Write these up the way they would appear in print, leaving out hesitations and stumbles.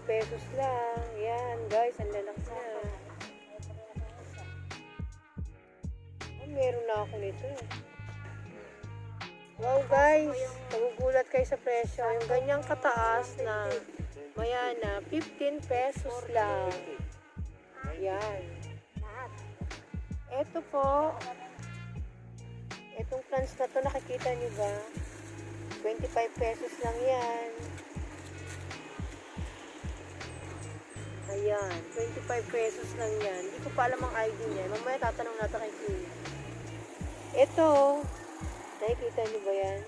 pesos lang. Yan guys, ang lalaki na. Oh, meron na ako nito eh. Wow guys, magugulat kayo sa presyo. Yung ganyang kataas na mayana, 15 pesos lang. Yan. Ito po, itong plants na to, nakikita niyo ba? 25 pesos lang yan. Ayan, 25 pesos lang yan. Hindi ko pa alam ang ID niya. Mamaya tatanong natin kay Kuya. Ito, nakikita niyo ba yan?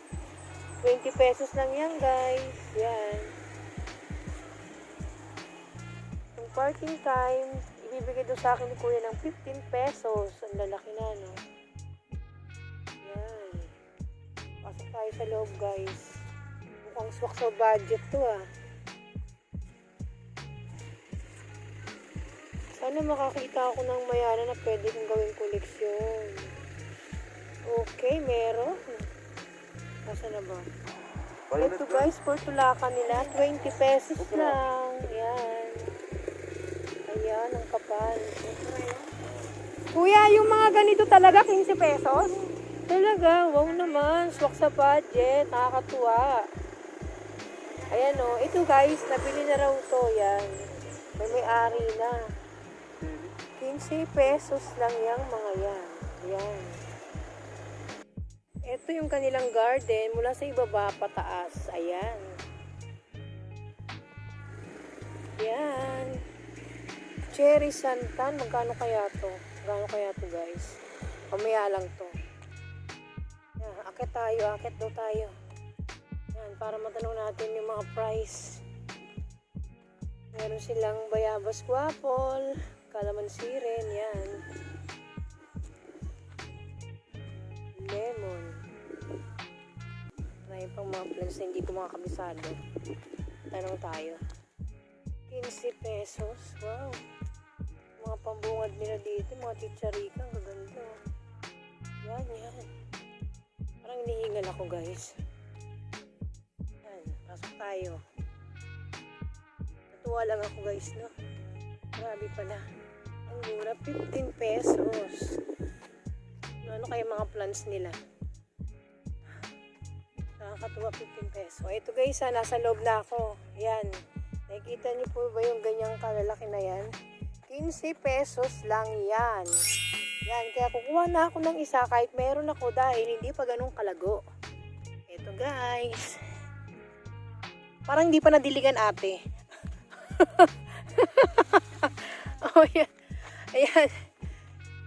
20 pesos lang yan guys. Yan. Yung parking time, ibibigay doon sa akin ni Kuya ng 15 pesos. Ang lalaki na, no? Yan. Pasok tayo sa loob, guys. Mukhang swak sa budget to, ah. Sana makakita ako ng mayana na pwede kong gawing koleksyon. Okay, meron. Nasa na ba? Ito, guys, for tulakan nila, 20 pesos lang. Yan. Ayan, ang kapal. Kuya, yung mga ganito talaga, 15 pesos? Talaga, wow naman. Swak sa budget. Nakakatuwa. Ayan o. Ito guys, nabili na raw to. Yan. May-ari na. 15 pesos lang yung mga yan. Yan. Ito yung kanilang garden. Mula sa ibaba pataas. Ayan. Yan. Cherry santan. Magkano kaya to? Magkano kaya to guys? Pamaya lang to. Yan. Akit tayo. Akit daw tayo. Yan. Para matanong natin yung mga price. Meron silang bayabas guapol. Kalamansi rin. Yan. Lemon. Marami pang mga plants na hindi ko mga kabisado. Tanong tayo. 15 pesos. Wow. Mga pambungad nila dito. Mga chicharika. Ang gaganda. Yan, yan. Parang hinihingal ako guys. Yan. Pasok tayo. Natuwa lang ako guys, no? Grabe pala. Ang mura. 15 pesos. Ano kaya mga plants nila? Nakakatuwa, 15 pesos. Ito guys, nasa loob na ako. Yan. Nakikita niyo po ba yung ganyang kalalaki na yan? 15 pesos lang yan. Yan. Kaya kukuha na ako ng isa kahit meron ako dahil hindi pa ganun kalago. Ito guys. Parang hindi pa nadiligan ate. Oh yan. Ayan.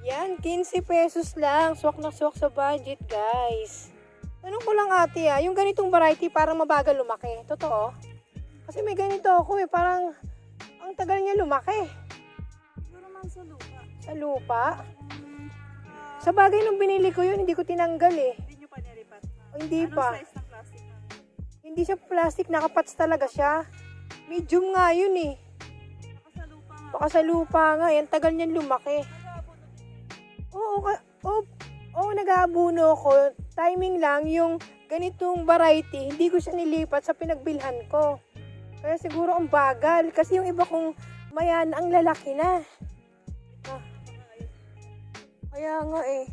Yan, 15 pesos lang. Swak na swak sa budget, guys. Tanong ko lang ate, yung ganitong variety parang mabagal lumaki. Totoo? Kasi may ganito ako parang ang tagal niya lumaki. Siguro naman sa lupa. Sa lupa? Sa bagay nung binili ko yun, hindi ko tinanggal eh. Hindi nyo pa nilipat. Hindi Anong pa. size ng plastic na? Hindi siya plastic, nakapats talaga siya. Medium nga yun eh. Baka sa lupa nga. Baka sa lupa nga, yan tagal niyan lumaki. Oo, nag-aabuno ko. Timing lang, yung ganitong variety, hindi ko siya nilipat sa pinagbilhan ko. Kaya siguro ang bagal. Kasi yung iba kong mayan, ang lalaki na. Kaya nga eh.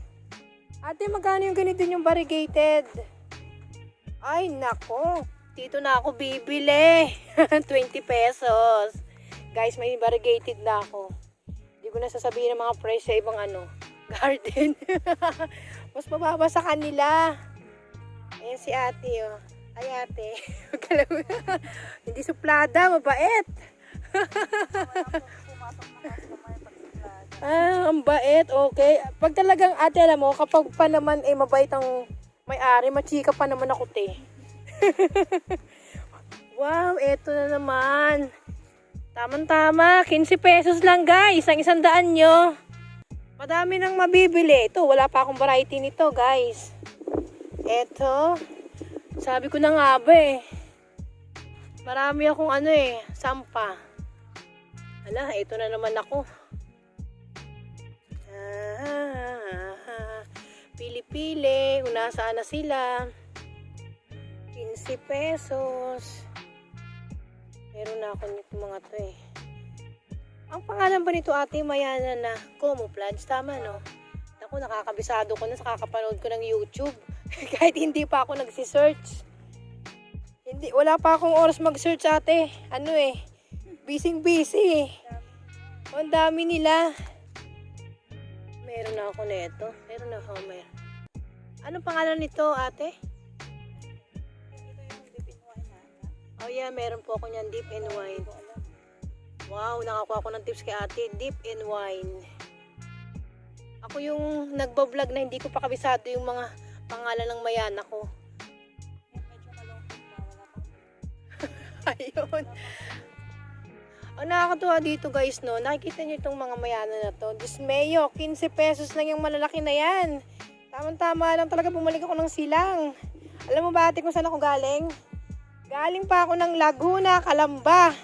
Ate, magkano yung ganito yung variegated? Ay, nako. Dito na ako bibili. 20 pesos. Guys, may variegated na ako. Hindi ko na sasabihin ng mga price sa ibang garden. Mas mababa sa kanila. Ayan si ate, oh. Ay ate. Hindi suplada, mabait. Ang bait, okay. Pag talagang ate, alam mo, kapag pa naman mabait ang may-ari, machika pa naman ako, te. Wow, eto na naman. Tamang-tama, 15 pesos lang guys, ang 100 nyo. Madami nang mabibili. Ito, wala pa akong variety nito, guys. Ito. Sabi ko na nga ba eh. Marami akong sampa. Hala, ito na naman ako. Pili-pili. Kung nasaan na sila. 15 pesos. Meron na ako nito mga to eh. Ang pangalan ba nito ate Mayana na camouflage? Tama no? Ako nakakabisado ko na sa kakapanood ko ng YouTube. Kahit hindi pa ako nagsisearch. Hindi, wala pa akong oras mag-search ate. Ano eh, busy eh. Ang dami nila. Meron na ako nito. Meron na ako. Anong pangalan nito ate? Ito yung deep in wine na. Oh yeah, meron po ako niyan, deep in wine. Wow, nakakuha ko ng tips kay ate, deep in wine. Ako yung nagbablog na hindi ko pa kabisado yung mga pangalan ng Mayana ko. Medyo malungkot pa. Wala pang Ayun. Ang nakakatuwa dito guys, no, nakikita nyo itong mga Mayana na to. Dismayo, 15 pesos lang yung malalaki na yan. Tama-tama lang talaga bumalik ako ng silang. Alam mo ba ate kung saan ako galing? Galing pa ako ng Laguna, Calamba.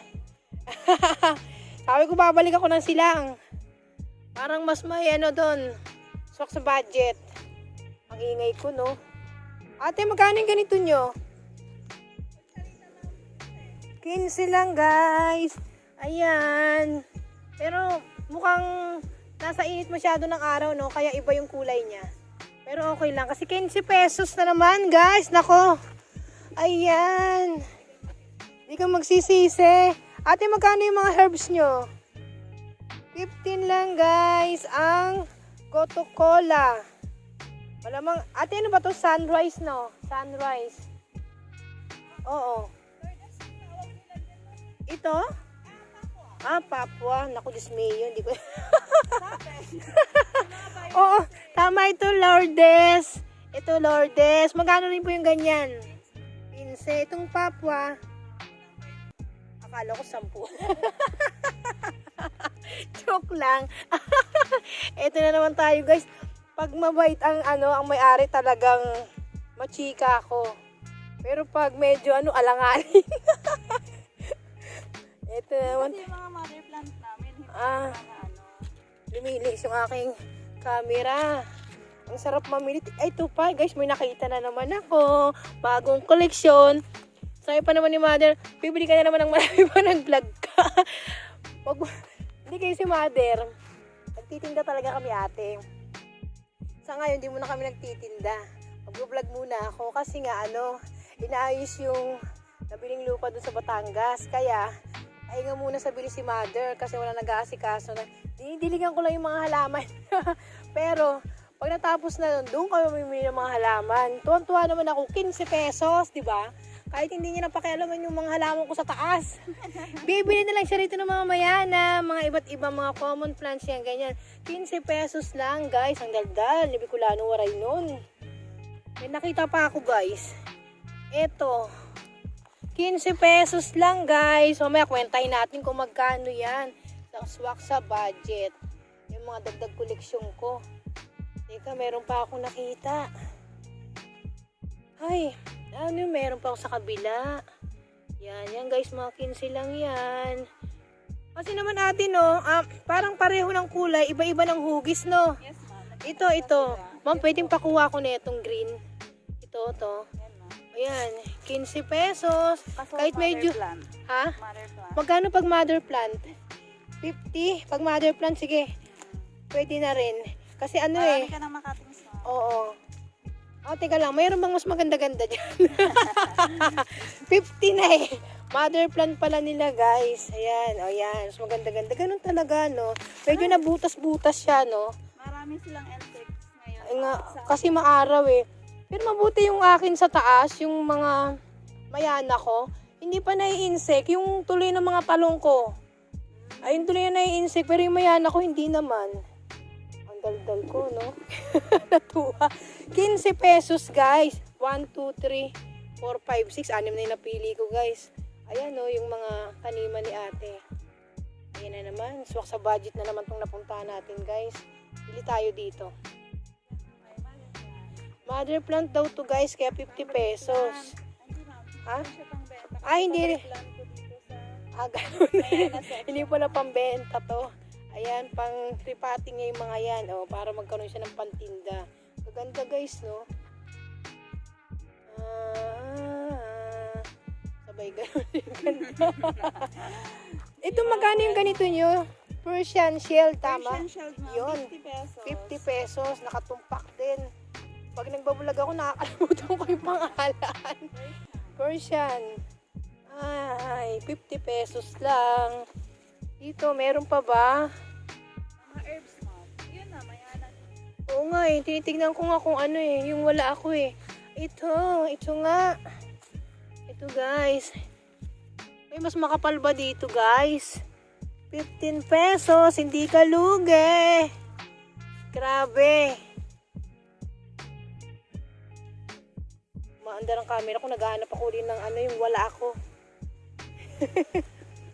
Sabi ko babalik ako ng silang. Parang mas may ano doon. Swak sa budget. Ang ingay ko no. Ate magkano yung ganito nyo? 15 lang guys. Ayan. Pero mukhang nasa init masyado ng araw no. Kaya iba yung kulay niya. Pero okay lang. Kasi 15 pesos na naman guys. Nako. Ayan. Hindi ka magsisisi. Ate, magkano yung mga herbs nyo? 15 lang guys. Ang Goto Cola. Malamang, ate ano ba to? Sunrise no? Sunrise. Oo. Ito? Papua. Naku, dismayo. Hindi ko... Oo, tama ito, Lourdes. Ito, Lourdes. Magkano rin po yung ganyan? 15. Itong Papua. Akala ko 10. Joke lang. Ito na naman tayo guys. Pag mabait ang ang may-ari talagang machika ako. Pero pag medyo alanganin. Ito naman. Kasi yung mga mother plant namin, hindi Lumilis yung aking camera. Ang sarap mamili. Ay, ito pa guys, may nakita na naman ako. Bagong koleksyon. Sabi pa naman ni mother, bibili ka na naman ng marami pa nag-vlog ka. Hindi kayo si mother. Nagtitinda talaga kami ate. Sa ngayon, hindi muna kami nagtitinda. Mag-vlog muna ako kasi nga inaayos yung nabiling lupa doon sa Batangas. Kaya, pahinga muna sa bili si mother kasi wala nag-aasikaso na. Dinidiligan ko lang yung mga halaman. Pero, pag natapos na doon kami mamimili ng mga halaman. Tuwan-tuwa naman ako, 15 pesos, di ba? Kahit hindi niya napakialaman yung mga halaman ko sa taas. Bibili na lang siya rito ng mga Mayana, mga iba't ibang mga common plants yan, ganyan. 15 pesos lang, guys. Ang daldal. Ni Bicolano waray nun. May nakita pa ako, guys. Ito. 15 pesos lang, guys. Mamaya kwentahin natin kung magkano yan. Swak sa budget. Yung mga dagdag koleksyon ko. Teka, meron pa ako nakita. Ay, meron pa ako sa kabila. Yan guys, mga 15 lang yan. Kasi naman ate parang pareho ng kulay, iba-iba ng hugis no. Yes, ma'am. Ito. Ma'am, pwedeng pakuha ko na itong green. Ito. Ayan, 15 pesos. Kaso Kahit medyo, plant. ha? Mother plant. Magkano pag mother plant? 50. Pag mother plant, sige. Pwede na rin. Kasi Marami ka nang makatings, ma'am. Oo. Teka lang, mayroon bang mas maganda-ganda dyan? 50 na eh. Mother plant pala nila guys. Ayan, yan. Mas maganda-ganda. Ganun talaga, no? Medyo nabutas-butas siya, no? Marami silang insects ngayon. Ay nga, kasi maaraw eh. Pero mabuti yung akin sa taas, yung mga Mayana ko. Hindi pa nai-insect. Yung tuloy ng mga talong ko. Ayun tuloy na nai-insect. Pero yung Mayana ko, hindi naman. Daldal ko, no? Natuwa. 15 pesos, guys. 1, 2, 3, 4, 5, 6. 6 na yung napili ko, guys. Ayan, no? Yung mga taniman ni ate. Ayan na naman. Swak sa budget na naman itong napuntahan natin, guys. Bili tayo dito. Mother plant daw to, guys. Kaya 50 pesos. Ha? Hindi. Ganun. Hindi pala pambenta to. Ayan, pang repotting niya yung mga yan, para magkaroon siya ng pantinda. Maganda guys, no? Sa Sabay ganun. Ganda. Ito magkano yung ganito nyo? Persian shell, tama? Persian shell, ma'am. Yun. 50 pesos. 50 pesos, nakatumpak din. Pag nagbabulag ako, nakakalimutan ko yung pangalan. Persian. Ay, 50 pesos lang. Dito, meron pa ba? Mga herbs, ma'am. Yun na, mayanan. Oo nga eh, tinitignan ko nga kung ano eh, yung wala ako eh. Ito nga. Ito guys. May mas makapal ba dito guys? 15 pesos, hindi ka lugi. Grabe. Maandar ang camera ko, naghahanap ako rin ng ano yung wala ako.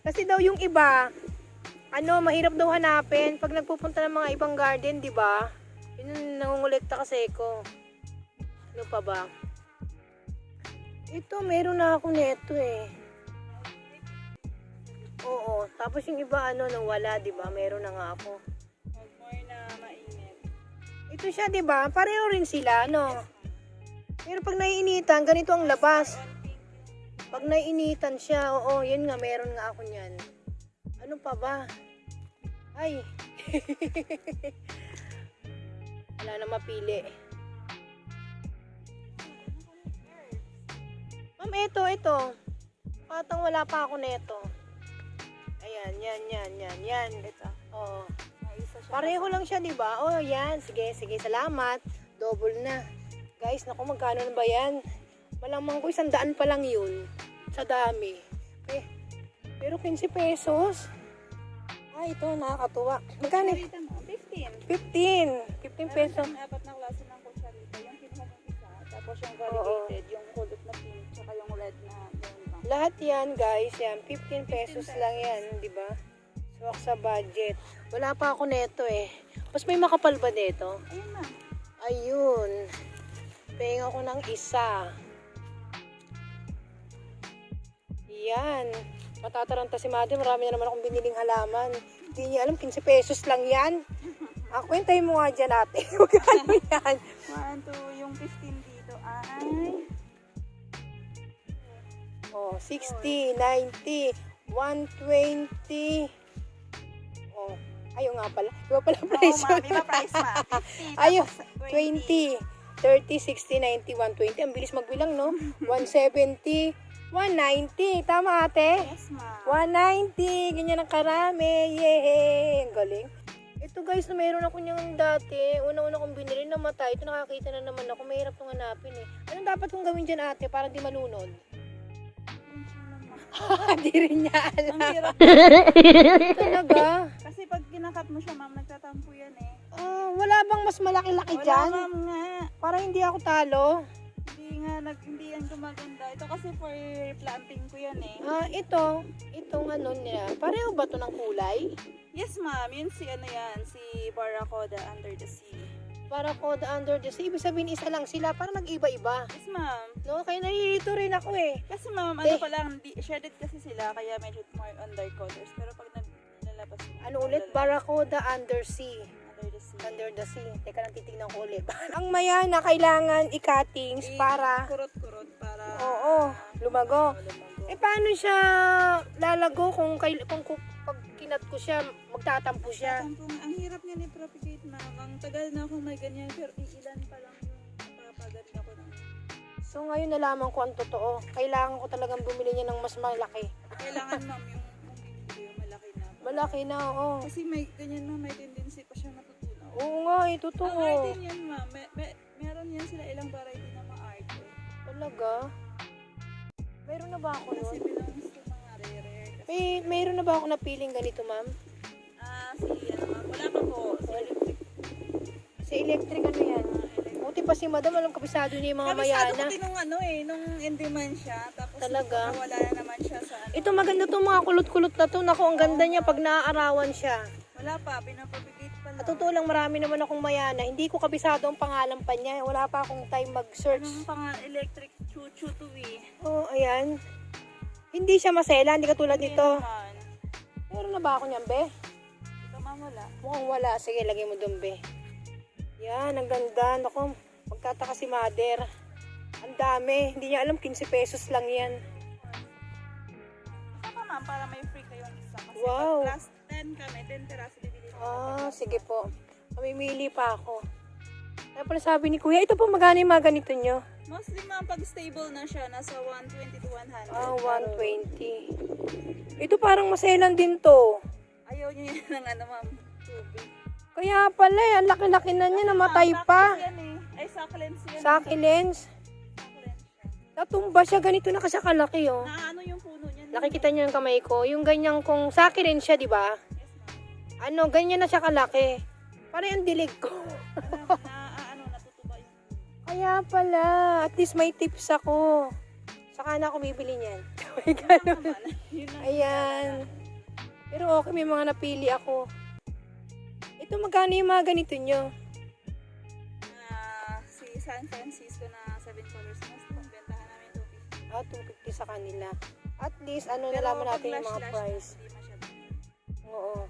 Kasi daw yung iba, mahirap daw hanapin pag nagpupunta ng mga ibang garden, di ba? Yun yung nangungulekta kasi ko. Ano pa ba? Ito, meron na ako neto eh. Oo, tapos yung iba nang wala, di ba? Meron na nga ako. Pag more na mainit. Ito siya, di ba? Pareho rin sila, no? Pero pag naiinitan, ganito ang labas. Pag naiinitan siya, oo, yun nga, meron nga ako niyan. Ano pa ba? Ay. Wala na mapili. Ma'am, ito. Patang wala pa ako neto. Ayan, yan. Ito. Oo. Pareho lang siya, di ba? Oh, yan. Sige, salamat. Double na. Guys, naku, magkano na ba yan? Malamang ko 100 pa lang yun. Sa dami. Okay. Pero 15 pesos. Ay, ito, nakakatuwa. Magkano? 15. 15 pesos. Meron apat na klase ng kutsarita. Yung kinuha mong isa. Tapos yung variegated, yung kulot na pink, tsaka yung red na brown lang. Lahat yan, guys. Yan, 15 pesos lang yan, di ba? Swak sa budget. Wala pa ako neto eh. Mas may makapal ba dito? Ayun na. Ayun. Pahing ako ng isa. Yan. Matataranta si Mother. Marami na naman akong biniling halaman. Hindi niya alam, 15 pesos lang yan. Kwentahin mo nga dyan ate. Magkano yan? 1, 2, yung 15 dito ay... Oh, 60, 90, 120. Oh, ayaw nga pala. Iba pala price. Oo, ma'am. Iba price, ma'am. 50. Ayaw, tapos 20, 30, 60, 90, 120. Ang bilis magbilang, no? 170, 190. Tama, ate? Yes, ma'am. 190. Ganyan ang karami. Yay! Ang galing. Ito guys, meron ako niyang dati. Una-una kong binili, namatay. Ito nakakita na naman ako. Mahirap itong hanapin eh. Anong dapat kong gawin dyan, ate? Para di malunod? Di rin niya Ang alam. hirap. Talaga? Kasi pag kinakat mo siya, ma'am, nagtatampo yan eh. Wala bang mas malaki-laki Wala, dyan? ma'am, nga. Para hindi ako talo. Hindi yan gumaganda. Ito kasi for planting ko yan eh. Itong ano nila. Pareho ba to ng kulay? Yes, ma'am. Yun si si Barracuda under the sea. Para code under the sea. Ibig sabihin isa lang sila. Para nag-iba-iba. Yes, ma'am. No, kaya nalilito rin ako eh. Kasi ma'am, ano pa lang, shredded kasi sila, kaya medyo more undercolors. Pero pag naglalabas mo, Ano ulit? Barracuda undersea. under the sea. Under the sea. Teka lang, titignan ko ulit. Ang mayana kailangan i-cuttings para... Kurot-kurot para... Oo, lumago. lumago. Paano siya lalago kung pag kinat ko siya, magtatampo siya? Ang hirap niya i-propagate, ma'am. Ang tagal na akong may ganyan, pero ilan pa lang yung napapaganda ko ng... So ngayon nalaman ko ang totoo. Kailangan ko talagang bumili niya ng mas malaki. Kailangan, ma'am, yung binibili yung malaki na. Malaki na, oo. Kasi may ganyan, ma'am, may tendency pa siya natutunaw. Oo nga, Ang totoo. arte niyan, ma'am, meron yan sila ilang variety na ma-arte. Talaga? Meron na ba ako Kasi nun? belongs to mga rare. Kasi, Mayroon na ba ako napiling ganito, ma'am? ma'am, wala pa po. Si electric. Si electric ano yan? Buti pa si madam, alam kabisado niya yung mga Kabisado mayana. ko din nung in-demand siya. Tapos Talaga? wala na naman siya sa ano. Ito maganda to mga kulot-kulot na to. Naku, ang ganda niya pag naaarawan siya. Wala pa, pinapapagate pa lang. At totoo lang, marami naman akong mayana. Hindi ko kabisado ang pangalan pa niya. Wala pa akong time mag-search. Anong electric chuchu to eh. Oh, ayan. Hindi siya masela, hindi katulad Hindi nito. naman. Meron na ba ako niyan, be? Ito, ma'am, wala. Mukhang wala. Sige, lagay mo doon, be. Yan, ang ganda. Naku, magtataka si mother. Ang dami. Hindi niya alam, 15 pesos lang yan. ma'am, para may free kayong isa. Kasi Wow. pag last 10 kami, 10 peraso bibili ko. Sige po. Mamimili pa ako. Kaya pala sabi ni Kuya, ito po magkano yung mga ganito nyo? Mostly ma'am, pag stable na siya, nasa 120 to 100. 120. Ito parang maselan din to. Ayaw niyo yan ng ano ma'am, tubig. Kaya pala, ang laki-laki na niya, namatay pa. Yan eh. Ay, succulents yan. Succulents. Succulents siya. Natumba siya, ganito na kasi kalaki oh. Naano yung puno niya? Nakikita niyo yung kamay ko, yung ganyang kung succulent siya, di ba? Yes ma'am. Ano, ganyan na siya kalaki. Parang yung dilig ko. Natutuba yung puno. Kaya pala, at least may tips ako. Saka na ako bibili niyan. May ganun. Yun lang. Ayan. Pero okay, may mga napili ako. Ito, magkano yung mga ganito nyo? Si San Francisco na 7 colors mas bentahan namin 250. 250 sa kanila. At least, ano, Pero nalaman pag natin yung mga lash-lash price. na, hindi masyado. Oo.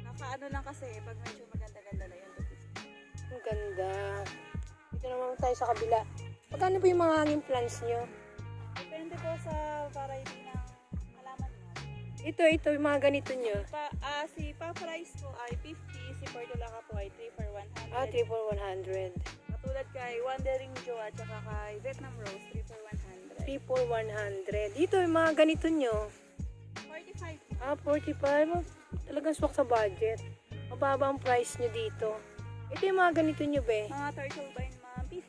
Nakaano lang kasi, pag medyo maganda-ganda na yun, 250. Ang ganda. Dito naman tayo sa kabila. Magkano po yung mga hanging plants nyo? Depende po sa variety ng halaman mo. Ito, yung mga ganito nyo. Si pa-price po ay 50, si Portulaca po ay 3 for 100. 3 for 100. Katulad kay Wandering Joe at saka kay Vietnam Rose, 3 for 100. 3 for 100. Dito, yung mga ganito nyo. 45. 45. Talagang swak sa budget. Mababa ang price nyo dito. Ito yung mga ganito nyo, be. Mga turtle vine, ma'am, 50.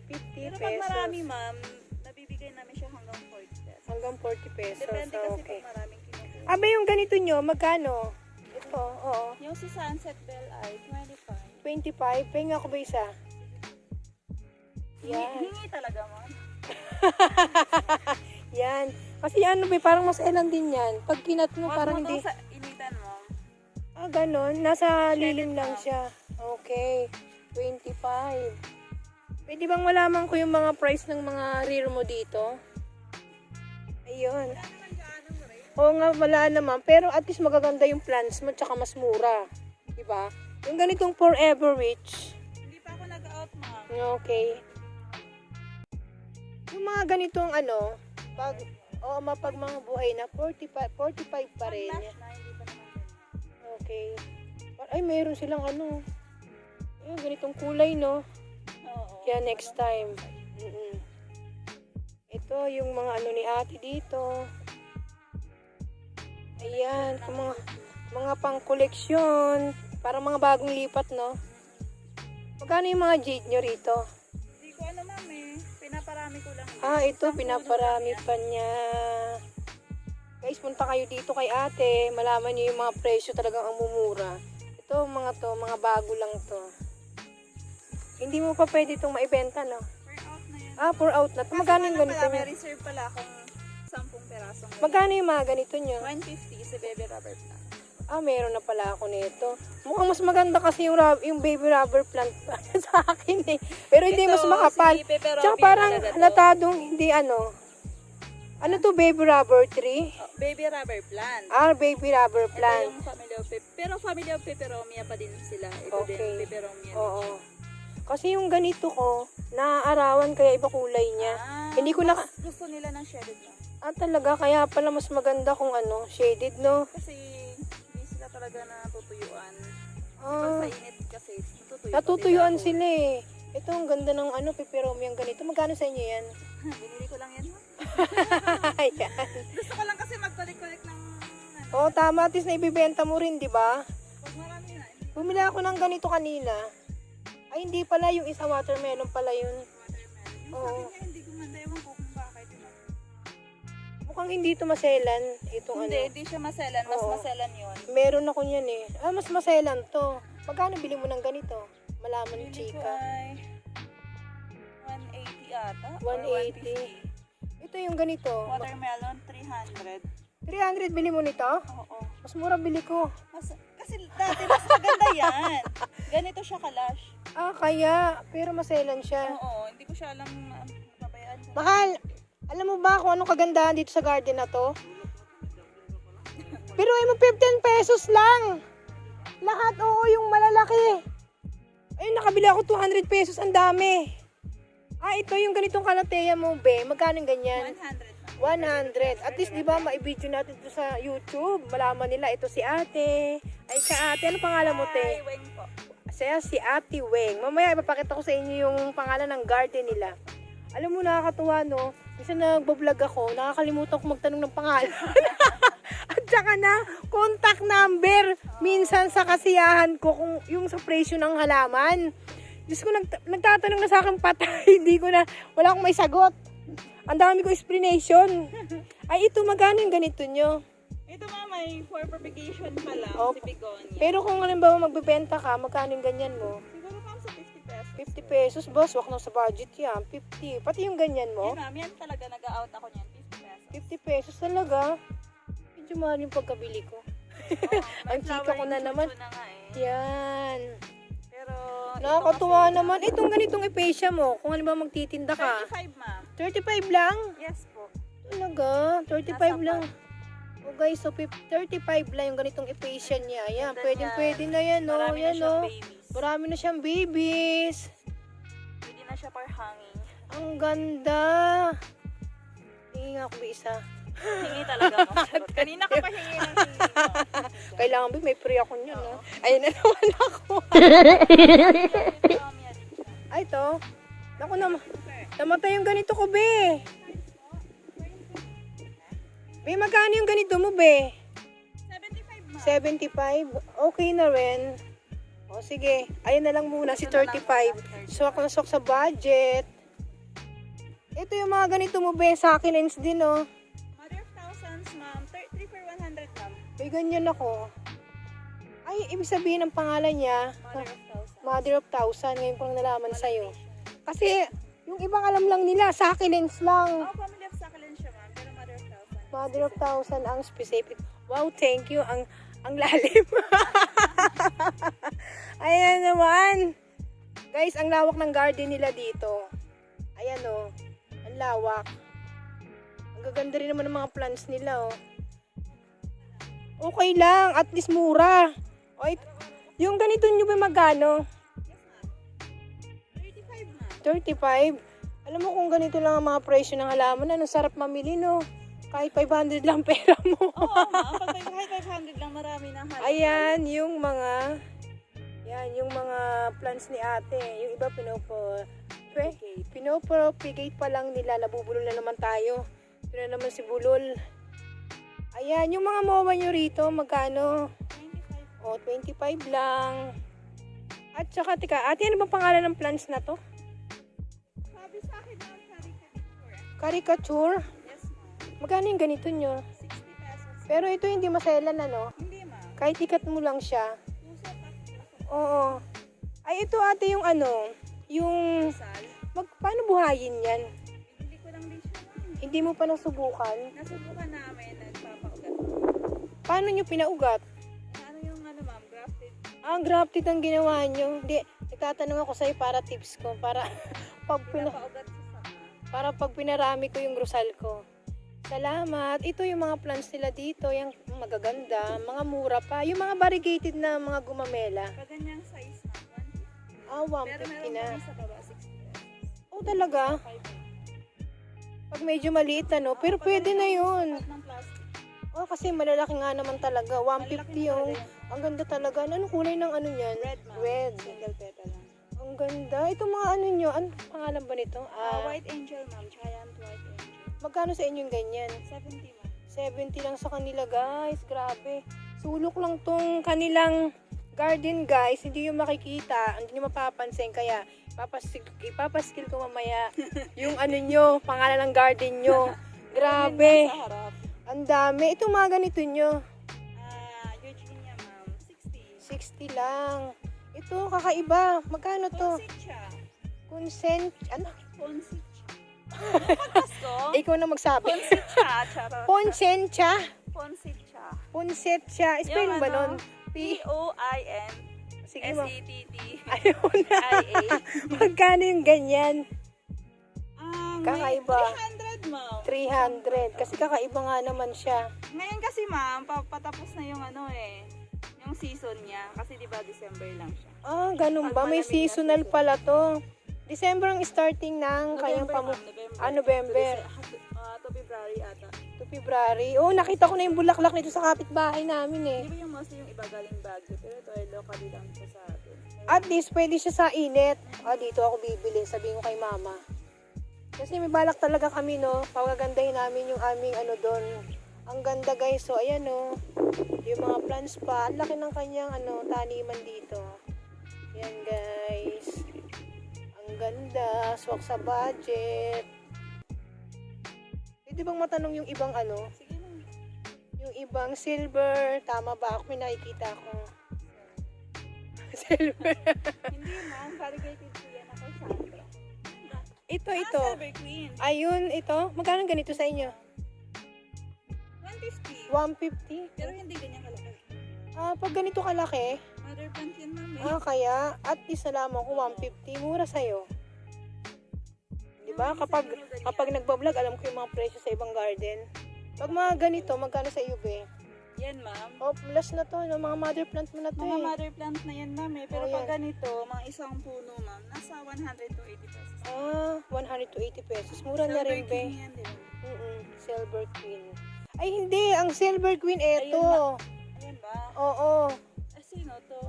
50 Pero pesos. pag marami, ma'am, nabibigay namin siya hanggang 40 pesos. Hanggang 40 pesos. Depende kasi Okay. kung maraming kinukuha. Abe, yung ganito nyo, magkano? Ito, oo. Yung si Sunset Bell ay 25. 25. Pahinga ko ba isa? Yan. Hingi talaga, ma'am. Yan. Kasi ano ba, parang mas elan din yan. Pag kinat mo, Huwag parang mo hindi. to sa initan mo. Ganon. Nasa Shredded lilim lang lang. siya. Okay. 25. Pwede bang malaman ko yung mga price ng mga rear mo dito? Ayun. Oo nga, wala naman. Pero at least magaganda yung plants mo, tsaka mas mura. Diba? Yung ganitong Forever Rich. Hindi pa ako nag-out, ma'am. Okay. Yung mga ganitong ano, pag mga buhay na 45 pa rin. Lash na, hindi pa naman ganyan. Okay. Ay, meron silang ano. Ayun, ganitong kulay, no? Oo. Kaya next time. Ito, yung mga ano ni ate dito. Ayan, kung mga pang koleksyon. Parang mga bagong lipat, no? Magkano yung mga jade nyo rito? Hindi ko ano, ma'am, eh. Pinaparami ko lang. Ito, pinaparami pa niya. Guys, punta kayo dito kay ate. Malaman niyo yung mga presyo talagang ang mumura. Ito, mga bago lang to. Hindi mo pa pwede itong maibenta, no? For out na yan. For out na. Magkano yung ganito May niya? reserve pala akong 10 perasong. Magkano yung mga ganito niyo? 150 si baby rubber plant. Meron na pala ako nito. Mukhang mas maganda kasi yung baby rubber plant sa akin eh. Pero hindi mas makapal. Si pepperoni Tsaka parang talaga to. halatadong hindi ano. Ano to, baby rubber tree? Baby rubber plant. Baby rubber Ito plant. yung family of pero family of peperomia pa din sila. Ito Okay. din peperomia. Oo. Kasi yung ganito ko, naaarawan kaya iba kulay niya. Hindi ko na... Gusto nila ng shaded lang. Talaga, kaya pala mas maganda kung ano, shaded, no? Kasi hindi sila talaga natutuyuan. Pag sa init kasi Natutuyuan sila eh. Ito, ang ganda ng ano, peperomia ang ganito. Magkano sa inyo yan? Binili ko lang yan. Ayan. Gusto ko lang kasi mag-collect ng Tama. At least naibibenta mo rin, di ba? pag marami na. Bumili ako ng ganito kanina. Ay, hindi pala. Yung isa watermelon pala yun. Watermelon. Yung Oo. sabi niya hindi gumanda. Ewan ko kung bakit. Mukhang hindi ito maselan. Itong Hindi siya maselan. Mas Oo. maselan yun. Meron ako niyan eh. Mas maselan to. Magkano bili mo ng ganito? Malaman ni Bili ko chika. ay 180 ata. 180. Ito yung ganito. Watermelon, 300. 300 bili mo nito? Oo. Mas mura bili ko. Kasi dati mas maganda yan. Ganito siya kalash. Kaya. Pero maselan siya. Oo, hindi ko siya alam pabayaan ko. Mahal. Alam mo ba kung anong kagandahan dito sa garden na to? Pero mo 15 pesos lang. Lahat, yung malalaki. Ayun, nakabili ako 200 pesos. Ang dami. Ito yung ganitong kalateya mo, be. Magkano ganyan? 100 na. 100. At least, di ba, maibidyo natin ito sa YouTube. Malaman nila, ito si ate. Ay, ka ate, ano pangalan mo, te? Hi, Weng po. Saya si Ate Weng. Mamaya, ipapakita ko sa inyo yung pangalan ng garden nila. Alam mo, nakakatuwa, no? Minsan nagbablog ako, nakakalimutan ko magtanong ng pangalan. At saka na, contact number. Minsan sa kasiyahan ko, kung yung sa presyo ng halaman. Diyos ko, nagtatanong na sa akin patay. Hindi ko na, wala akong may sagot. Ang dami ko explanation. Ay, ito, magkano yung ganito nyo? Ito may for propagation pa lang, Oh, si Begonia. Pero kung halimbawa magbebenta ka, magkano yung ganyan mo? Siguro ma'am sa 50 pesos. 50 pesos, boss. Wak na sa budget yan. 50. Pati yung ganyan mo? Yan ma'am, yan talaga nag-out ako niyan, 50 pesos. 50 pesos talaga. Medyo mahal yung pagkabili ko. Ang chika ko na naman. Na nga eh. Yan. Pero Nakakatuwa naman. Itong ganitong ipesya mo, kung halimbawa magtitinda ka. 35 ma'am. 35 lang? Yes po. Talaga? 35 Nasa lang. O guys, so 35 lang yung ganitong ipesya niya. Yan, Ganda pwede na yan, no? Marami na Yan, siyang no? babies. Marami na siyang babies. Pwede na siya for hanging. Ang ganda. Hingi nga ako ba isa? Hingi talaga mo. Charot. Kanina ka pa hingi ng hingi mo. Kailangan ba? May free ako niyan, no? Ayun na naman ako. Ay, to. Naku naman. Namatay yung ganito ko, be. Be, magkano yung ganito mo, be? 75 ma'am. 75? Okay na rin. O, sige. Ayun na lang muna, si 35. Swak na swak sa budget. Ito yung mga ganito mo, be. Succulents din, oh. Mother of thousands ma'am. 3 for 100 ma'am. May ganyan ako. Ay, ibig sabihin ng pangalan niya, Mother of thousands. Mother of Thousand. Ngayon ko lang nalaman sa'yo. Kasi, yung ibang alam lang nila, succulents lang. Oh, family of succulents siya ma'am. Pero mother of thousands. Mother of Thousand ang specific. Wow, thank you. Ang lalim. Ayan naman. Guys, ang lawak ng garden nila dito. Ayan oh. Ang lawak. Ang gaganda rin naman ng mga plants nila oh. Okay lang. At least mura. O, yung ganito nyo ba magkano? Yes ma'am. 35 ma'am. 35. Alam mo kung ganito lang ang mga presyo ng halaman, ano sarap mamili no? Kahit 500 lang pera mo. Oo ma'am. Pag 500 lang marami na halaman. Ayan, yung mga plants ni ate. Yung iba pinopropagate pa lang nila. Nabubulol na naman tayo. Ito na naman si Bulol. Ayan, yung mga mowa nyo rito, magkano? 25. O, 25 lang. At saka, tika, ate, ano ba pangalan ng plants na to? Sabi sa akin ma'am, Caricature? Yes ma'am. Magkano yung ganito nyo? 60 pesos. Pero ito hindi maselan, ano? Hindi ma'am. Kahit ikat mo lang siya. Puso pa. Oo. Ay, ito ate yung ano, yung, Sal. paano buhayin yan? Hindi ko lang din siya ma'am. Hindi mo pa nasubukan? Nasubukan namin, nagpapaugat. Paano nyo pinaugat? Ano yung ma'am, grafted. Ah, grafted ang ginawa nyo. Hindi, nagtatanong ako sa'yo para tips ko. Para Pinapaugat sa sanga. para pag pinarami ko yung rosal ko. Salamat. Ito yung mga plants nila dito. Yung magaganda. Mga mura pa. Yung mga variegated na mga gumamela. Pag ganyang size ma'am, 150. Ah, Pero 150 meron na. kami sa baba, 60 pesos. Oh, talaga? 5. Pag medyo maliit ano. Pero pwede na yun. Ng plastic. Oh, kasi malalaki nga naman talaga. 150 Malalaki yung... na talaga yan. Ang ganda talaga. Anong kulay ng ano niyan? Red ma'am. Red. Single petal lang. Ang ganda. Ito mga ano nyo. Ano pangalan ba nito? White angel ma'am, giant white angel. Magkano sa inyong ganyan? 70 ma'am. 70 lang sa kanila guys. Grabe. Sulok lang tong kanilang garden guys. Hindi nyo makikita. Hindi nyo mapapansin. Kaya ipapaskil ko mamaya yung ano nyo. Pangalan ng garden nyo. Grabe. Sa harap. Ang dami. Ito mga ganito nyo. Eugenia ma'am, 60. 60 lang. Ito kakaiba. Magkano to? Ponsit siya. Consent. Ano? Ponsit siya. Pagpasko? Ikaw na magsabi. Ponsit siya. Charot. Ponsensya. Ponsit siya. Ponset siya. Spelling ba nun? P-O-I-N Sige mo. S-E-T-T Ayaw na. I-A. Magkano yung ganyan? Kakaiba. 300 ma'am. 300. Kasi kakaiba nga naman siya. Ngayon kasi ma'am, patapos na yung ano yung season niya. Kasi di ba December lang siya. Ah, ganun ba? May seasonal pala to. December ang starting ng kanyang November. November. To February ata. To February. Oh, nakita ko na yung bulaklak nito sa kapitbahay namin eh. Di ba yung mostly yung iba galing Baguio, pero ito ay locally lang po sa atin. At least pwede siya sa init. Dito ako bibili. Sabihin ko kay mama. Kasi may balak talaga kami, no? Pagagandahin namin yung aming ano doon. Ang ganda, guys. So, ayan, no? Yung mga plants pa. Ang laki ng kanyang ano, taniman dito. Ayan, guys. Ang ganda. Swak sa budget. Pwede bang matanong yung ibang ano? Sige lang. Yung ibang silver. Tama ba? Ako may nakikita ko. Silver. Hindi ma'am, variegated po yan ako, Sandra. Ito. Silver Queen. Ayun, ito. Magkano ganito sa inyo? 150. 150? Pero hindi ganyan kalaki. Pag ganito kalaki, Mother plant yan ma'am eh. kaya at least nalaman ko 150, mura sa'yo. Di ba? Kapag nagbablog, alam ko yung mga presyo sa ibang garden. Pag mga ganito, magkano sa iyo, be? Yan ma'am. Oh, plus na to, no? Mga mother plant mo na to Mga eh. mother plant na yan ma'am eh. Pero Oh, pag yan. ganito, mga isang puno ma'am, nasa 100 to 80 pesos. 100 to 80 pesos. Mura na rin, Silver be. King yan din. Silver Queen. Ay, hindi. Ang Silver Queen, eto. Ayan ba? Oo. Sino to?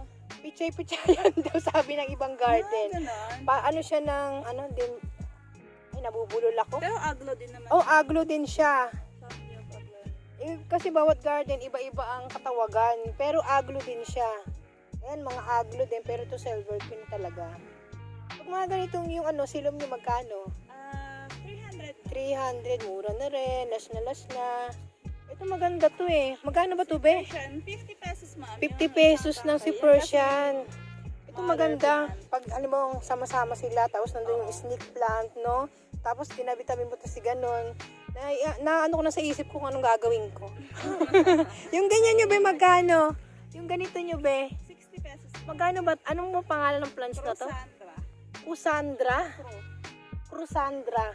Pichay-pichayan daw sabi ng ibang garden. Ganon. Ano siya ng, ay, nabubulol ako. Pero aglo din naman. Oh, aglo din siya. Family of aglo. Kasi bawat garden, iba-iba ang katawagan. Pero aglo din siya. Ayan, mga aglo din. Pero ito Silver Queen talaga. Pag mga ganitong yung silom niyo magkano? 300. 300. Mura na rin. Last na. Ito maganda to eh. Magkano ba to, be? Persian, 50 pesos ma'am. 50 pesos lang si Persian. Ito Mother maganda. plant. Pag sama-sama sila, tapos nandun yung snake plant, no? Tapos tinabi-tabi mo to si ganon. Na ano ko na sa isip ko kung anong gagawin ko. Yung ganyan nyo, be, magkano? Yung ganito nyo, be. 60 pesos. Magkano ba? Anong mo pangalan ng plants na to? Sandra. Kusandra? Pro. Crusandra.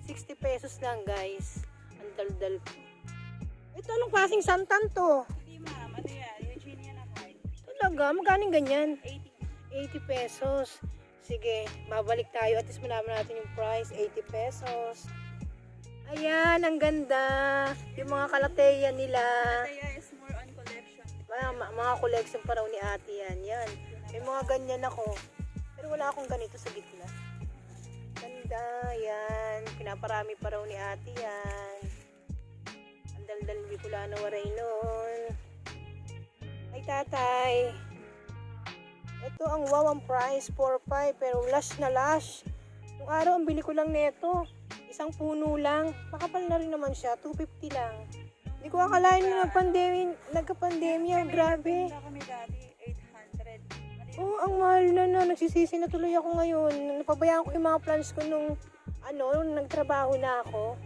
60 pesos lang, guys. Ang daldal. Ito, anong klaseng santan to? Hindi ma'am, ano yan? Eugenia na high. Talaga, magkano yung ganyan? 80. 80 pesos. Sige, babalik tayo. At least malaman natin yung price. 80 pesos. Ayan, ang ganda. Yung mga kalateya nila. Kaya is more on collection. Mga collection pa raw ni ate yan. Yan. May mga ganyan ako. Pero wala akong ganito sa gitna. Ganda. Yan. Pinaparami pa raw ni ate yan. Ang daldal Bicolano waray nun. Ay, tatay. Ito ang wow ang price, 4.5, pero lash na lash. Nung araw, ang bili ko lang nito. Isang puno lang. Makapal na rin naman siya, 250 lang. Hindi ko akalain na nagka-pandemya, grabe. Wala kami dati, 800. Oh, ang mahal na. Nagsisisi na tuloy ako ngayon. Napabayaan ko yung mga plans ko nung nagtrabaho na ako.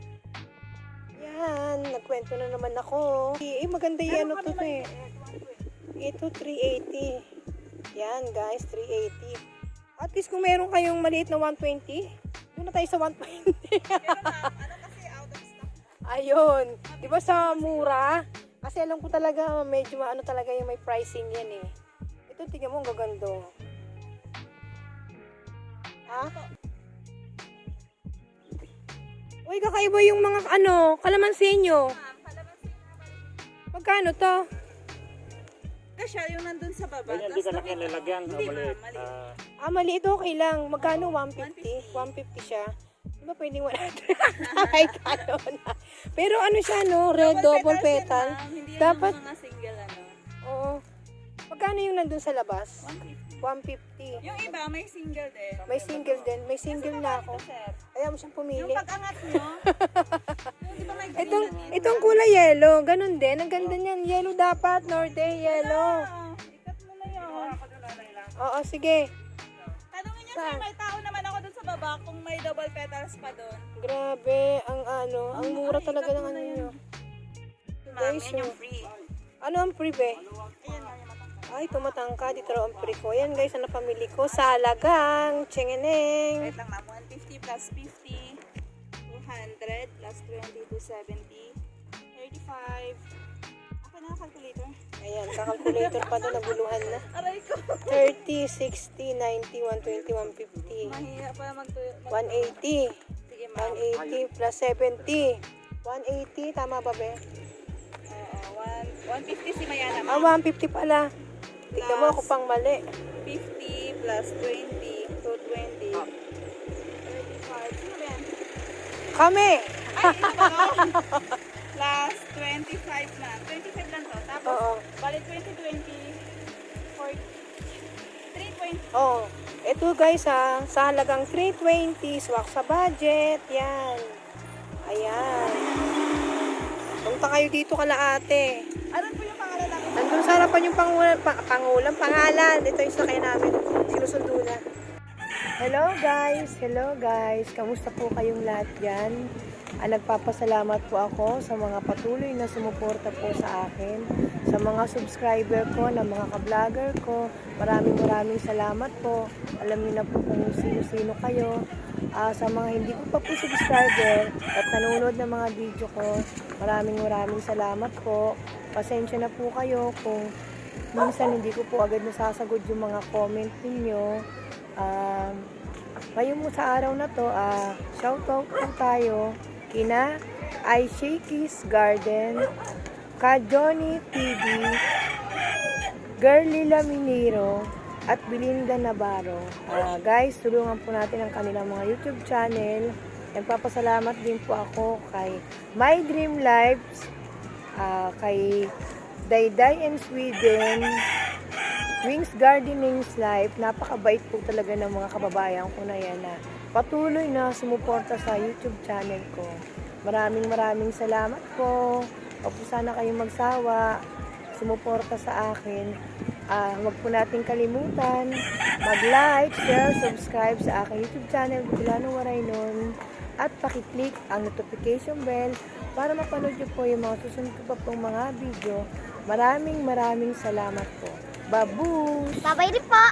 Yan, nagkwento na naman ako. Maganda yan, to eh. Ito, 380. Yan, guys, 380. At least kung meron kayong maliit na 120, doon na tayo sa 120. Pero ma'am, ano kasi out of stock. Ayun. Di ba sa mura? Kasi alam ko talaga, medyo talaga yung may pricing yan eh. Ito, tingnan mo, ang gagando. Ha? Uy, kakaiba yung mga kalamansi nyo. Ma'am, kalamansi na balik. Magkano to? Kasi yung nandun sa baba. Ganyan, di ka na kinalagyan. Hindi Maliit. ma'am, maliit. Maliit, okay lang. Magkano? 150? 150 siya. Di ba pwedeng 100? Ay, kano na. Pero ano siya, no? Red double petal. Yan, ma'am. Hindi yan Dapat- yung mga single Oo. Magkano yung nandun sa labas? 150. 150. Yung iba, may single din. May single din. May single na ako. Ito, sir. Ayaw mo siyang Yung pumili. pag-angat nyo, yung di ba may green Itong, na dito? itong kulay yellow. Ganun din. Ang ganda niyan. Yellow dapat. Norte, yellow. Ikat mo na yun. Oo, sige. Tanungin niyo, Saan? sir, may tao naman ako dun sa baba kung may double petals pa dun. Grabe. Ang mura talaga ng ano nyo. Ma'am, Guys, yan yung free. ano ang free, be? Ayan, ma'am, yung matangkad. Ay, tumatangka. Dito raw ang free ko. Yan, guys, ang napamili ko. Salagang. Chengeneng. Wait lang, ma'am. 150 plus 50. 200 plus 20 to 70. 35. Ako na, calculator. Ayan, kakalkulator pa doon. Naguluhan na. Aray ko. 30, 60, 90, 120, 150. Mahirap pa 180. Sige, ma'am. 180 plus 70. 180, tama ba, be? Oo, 150 si Mayana. Ah, 150 pala. Tignan mo ako pang mali. 50 plus 20, 220. 35. Sino ba yan? Kami! Ay, ito ba no? Plus 25 na. 25 lang to. Tapos, Oo. bali 2020, 40, 320. Oh, ito guys ha, sa halagang 320, swak sa budget, yan. Ayan. Punta kayo dito kala ate. Ano po yung pangalan namin? Nandun sa harapan yung pangalan. Ito yung sakay namin. Sinusundo na. Hello guys. Kamusta po kayong lahat dyan? Nagpapasalamat po ako sa mga patuloy na sumuporta po sa akin. Sa mga subscriber ko, na mga ka-vlogger ko. Maraming salamat po. Alam niyo na po kung sino-sino kayo. Sa mga hindi ko pa po subscriber at nanonood ng mga video ko, maraming salamat po. Pasensya na po kayo kung minsan hindi ko po agad nasasagot yung mga comment ninyo. Ngayon mo sa araw na to, shoutout po tayo kina I Shakey's Garden, ka Johnny TV, Girly Laminero, at Belinda Navarro. Guys, tulungan po natin ang kanilang mga YouTube channel. Nagpapasalamat din po ako kay My Dream Lives, kay Dayday and Sweden, Wings Gardening's Life. Napakabait po talaga ng mga kababayan ko na yan na patuloy na sumuporta sa YouTube channel ko. Maraming salamat po. Huwag po sana kayong magsawa sumuporta sa akin. Huwag po natin kalimutan mag-like, share, subscribe sa aking YouTube channel, Bicolano Waraynon, at pakiclick ang notification bell para mapanood nyo po yung mga susunod ko pa pong mga video. Maraming salamat po. Babush! Babay din po.